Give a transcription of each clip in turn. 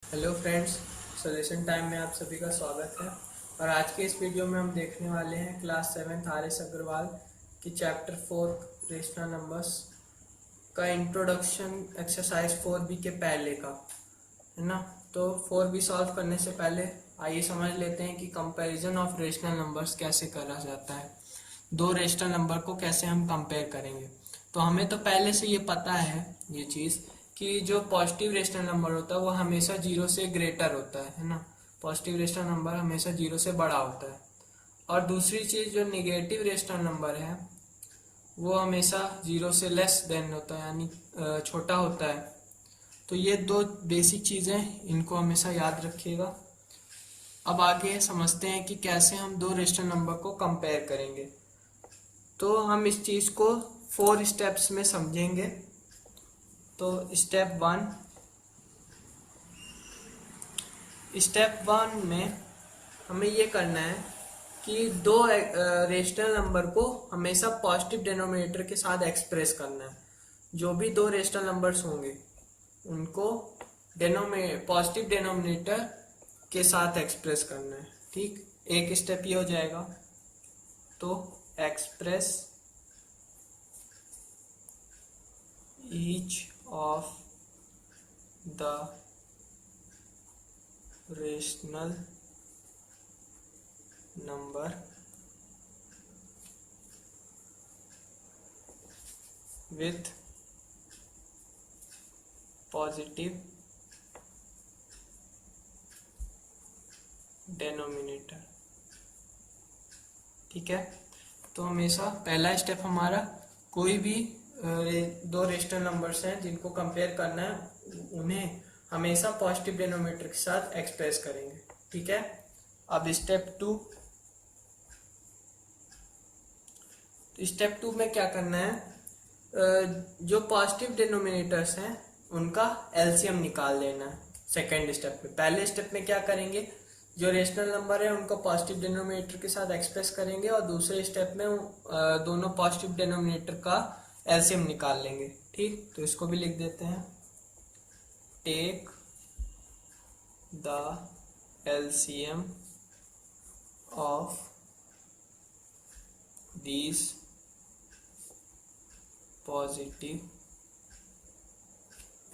Hello friends, solution time में आप सभी का स्वागत है। और आज के इस वीडियो में हम देखने वाले हैं क्लास 7 आर एस अग्रवाल की चैप्टर 4 रेशनल नंबर्स का इंट्रोडक्शन एक्सरसाइज 4B के पहले का, है ना। तो 4B सॉल्व करने से पहले आइए समझ लेते हैं कि कंपैरिजन ऑफ रेशनल नंबर्स कैसे करा जाता है। दो रेशनल नंबर को कैसे हम कंपेयर करेंगे। तो हमें तो पहले से ये पता है ये चीज़ कि जो पॉजिटिव रेशनल नंबर होता है वो हमेशा जीरो से ग्रेटर होता है ना। पॉजिटिव रेशनल नंबर हमेशा जीरो से बड़ा होता है। और दूसरी चीज़ जो निगेटिव रेशनल नंबर है वो हमेशा जीरो से लेस देन होता है, यानी छोटा होता है। तो ये दो बेसिक चीज़ें, इनको हमेशा याद रखिएगा। अब आगे समझते हैं कि कैसे हम दो रेशनल नंबर को कंपेयर करेंगे। तो हम इस चीज़ को 4 स्टेप्स में समझेंगे। तो स्टेप 1 में हमें ये करना है कि दो रेशनल नंबर को हमेशा पॉजिटिव डिनोमिनेटर के साथ एक्सप्रेस करना है। जो भी दो रेशनल नंबर्स होंगे उनको पॉजिटिव डिनोमिनेटर के साथ एक्सप्रेस करना है। ठीक, एक स्टेप ये हो जाएगा। तो express each of the rational number with positive denominator। ठीक है, तो हमेशा पहला स्टेप हमारा, कोई भी दो रेशनल नंबर्स हैं जिनको कंपेयर करना है उन्हें हमेशा पॉजिटिव डिनोमिनेटर के साथ एक्सप्रेस करेंगे। ठीक है, अब स्टेप 2 में क्या करना है, जो पॉजिटिव डिनोमिनेटर्स हैं उनका एलसीएम निकाल लेना है। सेकेंड स्टेप में, पहले स्टेप में क्या करेंगे, जो रेशनल नंबर है उनको पॉजिटिव डिनोमिनेटर के साथ एक्सप्रेस करेंगे और दूसरे स्टेप में दोनों पॉजिटिव डिनोमिनेटर का एलसीएम निकाल लेंगे। ठीक, तो इसको भी लिख देते हैं। Take the LCM of these positive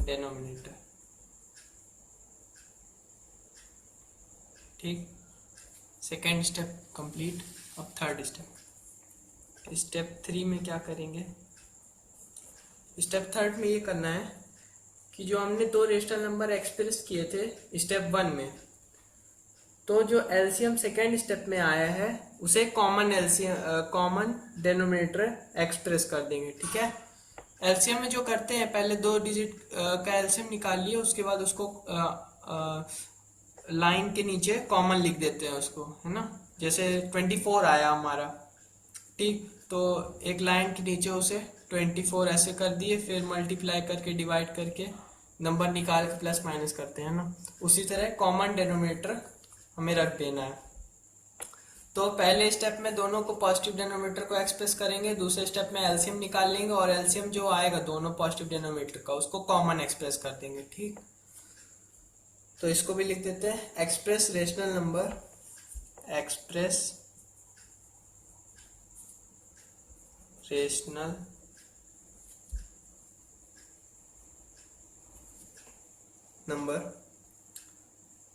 denominator। ठीक, सेकेंड स्टेप कंप्लीट। अब थर्ड स्टेप 3 में क्या करेंगे, स्टेप थर्ड में ये करना है कि जो हमने दो रेशनल नंबर एक्सप्रेस किए थे स्टेप 1 में, तो जो एलसीएम सेकेंड स्टेप में आया है उसे कॉमन डिनोमिनेटर एक्सप्रेस कर देंगे। ठीक है, एलसीएम में जो करते हैं, पहले दो डिजिट का एलसीएम निकाल लिए, उसके बाद उसको लाइन के नीचे कॉमन लिख देते हैं उसको, है ना। जैसे 24 आया हमारा, ठीक, तो एक लाइन के नीचे उसे 24 ऐसे कर दिए, फिर मल्टीप्लाई करके डिवाइड करके नंबर निकाल के प्लस माइनस करते हैं ना। उसी तरह कॉमन डिनोमिनेटर हमें रख देना है। तो पहले स्टेप में दोनों को पॉजिटिव डिनोमिनेटर को एक्सप्रेस करेंगे, दूसरे स्टेप में एलसीएम निकाल लेंगे और एलसीएम जो आएगा दोनों पॉजिटिव डिनोमिनेटर का उसको कॉमन एक्सप्रेस कर देंगे। ठीक, तो इसको भी लिख देते हैं, एक्सप्रेस रेशनल नंबर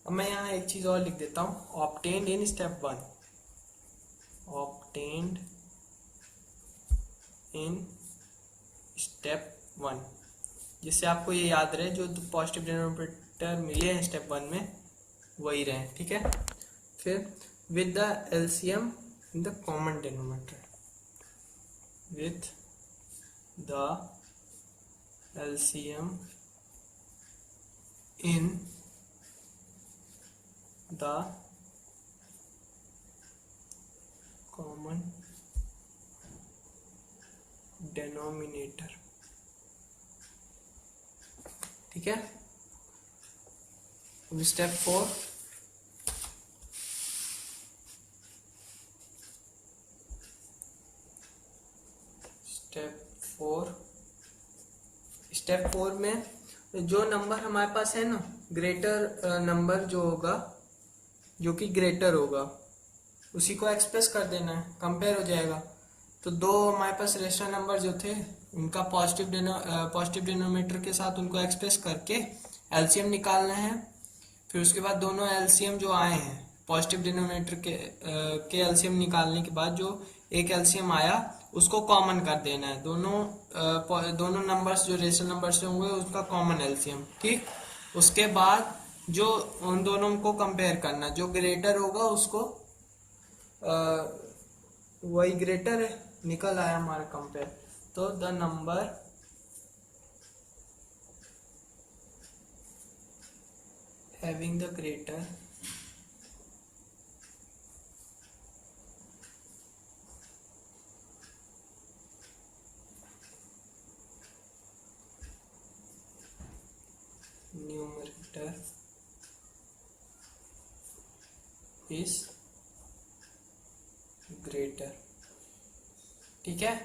अब मैं यहाँ एक चीज और लिख देता हूँ, ऑब्टेन्ड इन स्टेप 1, जिससे आपको ये याद रहे जो पॉजिटिव डिनोमिनेटर मिले हैं स्टेप 1 में वही रहे। ठीक है, फिर with the LCM in the common denominator, with the LCM in the common denominator. ठीक है, स्टेप 4, स्टेप 4 में जो नंबर हमारे पास है ना, ग्रेटर नंबर जो होगा, जो कि ग्रेटर होगा, उसी को एक्सप्रेस कर देना है, कंपेयर हो जाएगा। तो दो हमारे पास रेशनल नंबर जो थे उनका पॉजिटिव डिनोमिनेटर के साथ उनको एक्सप्रेस करके एलसीएम निकालना है। फिर उसके बाद दोनों एलसीएम जो आए हैं पॉजिटिव डिनोमिनेटर के एलसीएम निकालने के बाद जो एक एलसीएम आया उसको कॉमन कर देना है। दोनों नंबर्स जो रेशनल नंबर्स होंगे उसका कॉमन एलसीएम, ठीक। उसके बाद जो उन दोनों को कंपेयर करना, जो ग्रेटर होगा उसको वही ग्रेटर है, निकल आया हमारा कंपेयर। तो the number having the greater numerator is greater, ठीक है।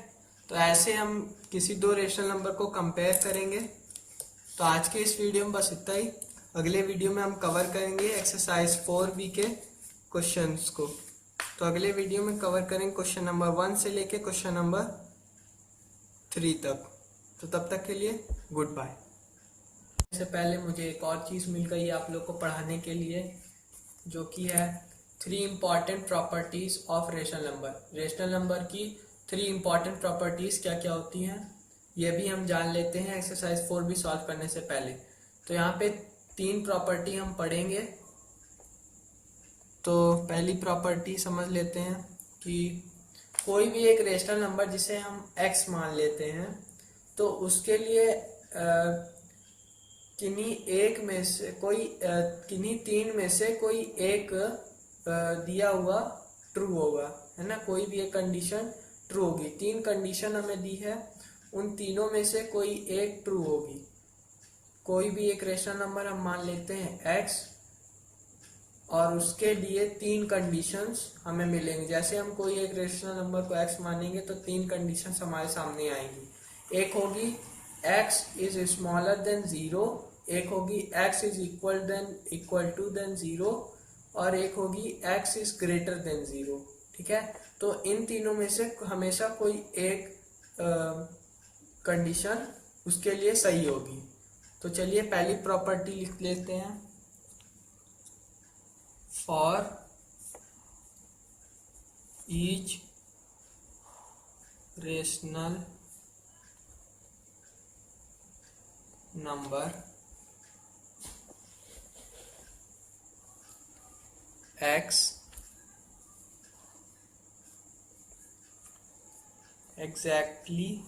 तो ऐसे हम किसी दो रेशनल नंबर को कंपेयर करेंगे। तो आज के इस वीडियो में बस इतना ही। अगले वीडियो में हम कवर करेंगे एक्सरसाइज 4B के क्वेश्चंस को। तो अगले वीडियो में कवर करेंगे क्वेश्चन नंबर 1 से लेके क्वेश्चन नंबर 3 तक। तो तब तक के लिए गुड बाय। इससे पहले मुझे एक और चीज़ मिल गई आप लोग को पढ़ाने के लिए, जो कि है 3 important properties of rational number. Rational number की 3 इम्पॉर्टेंट प्रॉपर्टीज क्या क्या होती हैं ये भी हम जान लेते हैं एक्सरसाइज 4B सॉल्व करने से पहले। तो यहाँ पे 3 प्रॉपर्टी हम पढ़ेंगे। तो पहली प्रॉपर्टी समझ लेते हैं कि कोई भी एक रेशनल नंबर जिसे हम x मान लेते हैं, तो उसके लिए किन्हीं तीन में से कोई एक दिया हुआ ट्रू होगा, है ना। कोई भी एक कंडीशन ट्रू होगी। 3 कंडीशन हमें दी है, उन तीनों में से कोई एक ट्रू होगी। कोई भी एक रेशनल नंबर हम मान लेते हैं x, और उसके लिए 3 कंडीशंस हमें मिलेंगे। जैसे हम कोई एक रेशनल नंबर को x मानेंगे तो 3 कंडीशंस हमारे सामने आएंगी। एक होगी x इज स्मॉलर देन 0, एक होगी x is equal to then 0, और एक होगी x इज ग्रेटर देन 0, ठीक है। तो इन तीनों में से हमेशा कोई एक कंडीशन उसके लिए सही होगी। तो चलिए पहली प्रॉपर्टी लिख लेते हैं। For each rational number x exactly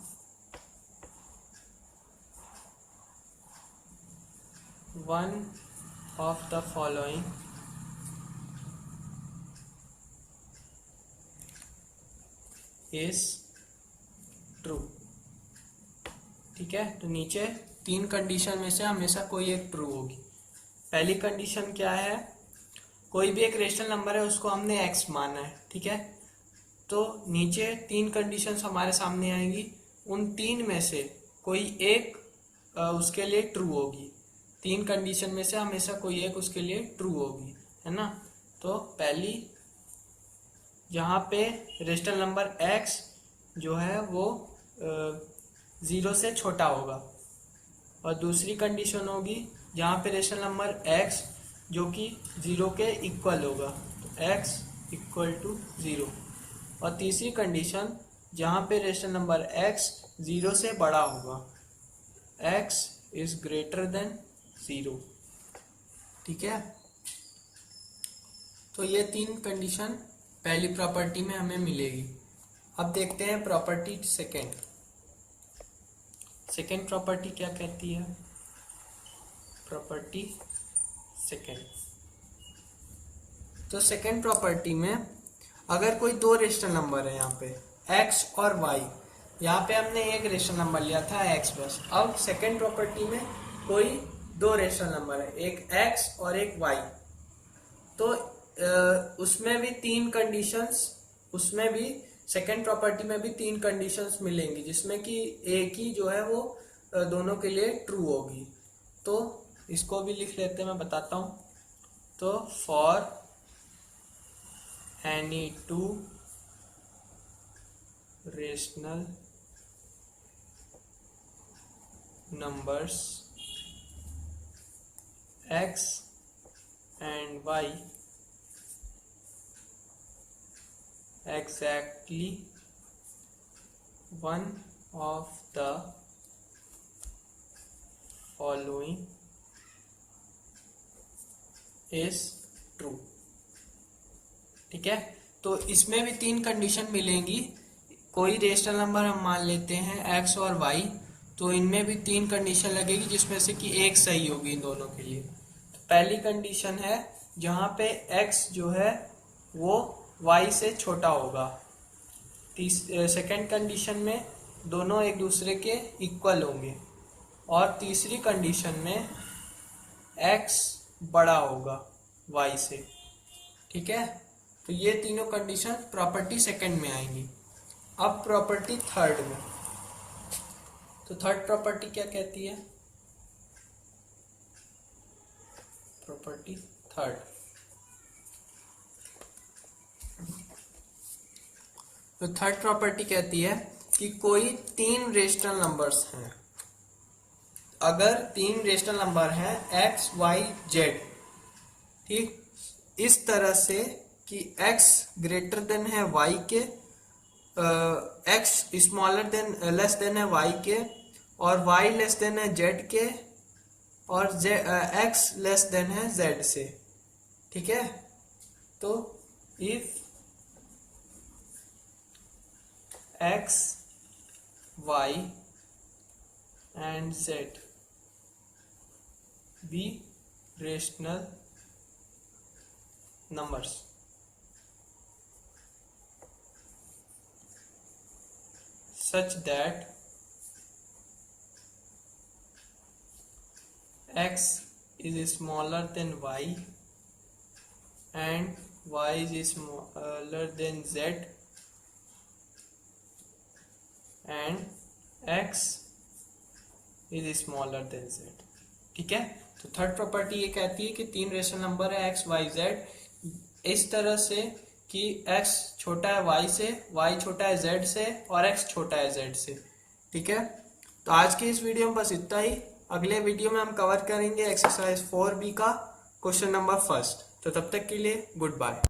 one of the following is true, ठीक है। तो नीचे 3 कंडीशन में से हमेशा कोई एक ट्रू होगी। पहली कंडीशन क्या है, कोई भी एक रेशनल नंबर है उसको हमने x माना है, ठीक है। तो नीचे 3 कंडीशंस हमारे सामने आएंगी, उन 3 में से कोई एक उसके लिए ट्रू होगी। 3 कंडीशन में से हमेशा कोई एक उसके लिए ट्रू होगी, है ना। तो पहली, जहाँ पे रेशनल नंबर x जो है वो 0 से छोटा होगा, और दूसरी कंडीशन होगी जहाँ पे रेशनल नंबर x जो कि 0 के इक्वल होगा, तो x इक्वल टू 0। और तीसरी कंडीशन जहाँ पे रेशनल नंबर x 0 से बड़ा होगा, x इज ग्रेटर देन 0, ठीक है। तो ये 3 कंडीशन पहली प्रॉपर्टी में हमें मिलेगी। अब देखते हैं प्रॉपर्टी सेकेंड प्रॉपर्टी क्या कहती है। प्रॉपर्टी सेकेंड, तो सेकेंड प्रॉपर्टी में अगर कोई 2 रेशनल नंबर है, यहाँ पे x और y, यहाँ पे हमने एक रेशनल नंबर लिया था x बस। अब सेकेंड प्रॉपर्टी में कोई 2 रेशनल नंबर है, एक x और एक y, तो उसमें भी 3 कंडीशंस, उसमें भी सेकेंड प्रॉपर्टी में भी 3 कंडीशंस मिलेंगी, जिसमें कि एक ही जो है वो दोनों के लिए ट्रू होगी। तो इसको भी लिख लेते हैं, मैं बताता हूँ। तो for any two rational numbers x and y exactly one of the following is true। ठीक है, तो इसमें भी 3 कंडीशन मिलेंगी। कोई रेशनल नंबर हम मान लेते हैं x और y, तो इनमें भी 3 कंडीशन लगेगी जिसमें से कि एक सही होगी इन दोनों के लिए। तो पहली कंडीशन है जहाँ पे x जो है वो y से छोटा होगा। सेकेंड कंडीशन में दोनों एक दूसरे के इक्वल होंगे, और तीसरी कंडीशन में x बड़ा होगा y से। ठीक है, तो ये तीनों कंडीशन प्रॉपर्टी सेकंड में आएंगी। अब प्रॉपर्टी थर्ड में, तो थर्ड प्रॉपर्टी क्या कहती है? प्रॉपर्टी थर्ड, तो थर्ड प्रॉपर्टी कहती है कि कोई 3 रेशनल नंबर्स हैं। अगर 3 रेशनल नंबर हैं x, y, z, ठीक, इस तरह से कि x ग्रेटर देन है y के, x smaller than less than है y के, और y लेस देन है z के, और x लेस देन है z से। ठीक है, तो if x, y and z be rational numbers, such that x is smaller than y and y is smaller than z and x is smaller than z। ठीक है, तो third property ये कहती है कि 3 रेशनल नंबर है x, y, z इस तरह से कि x छोटा है y से, y छोटा है z से, और x छोटा है z से। ठीक है, तो आज की इस वीडियो में बस इतना ही। अगले वीडियो में हम कवर करेंगे एक्सरसाइज 4B का क्वेश्चन नंबर 1। तो तब तक के लिए गुड बाय।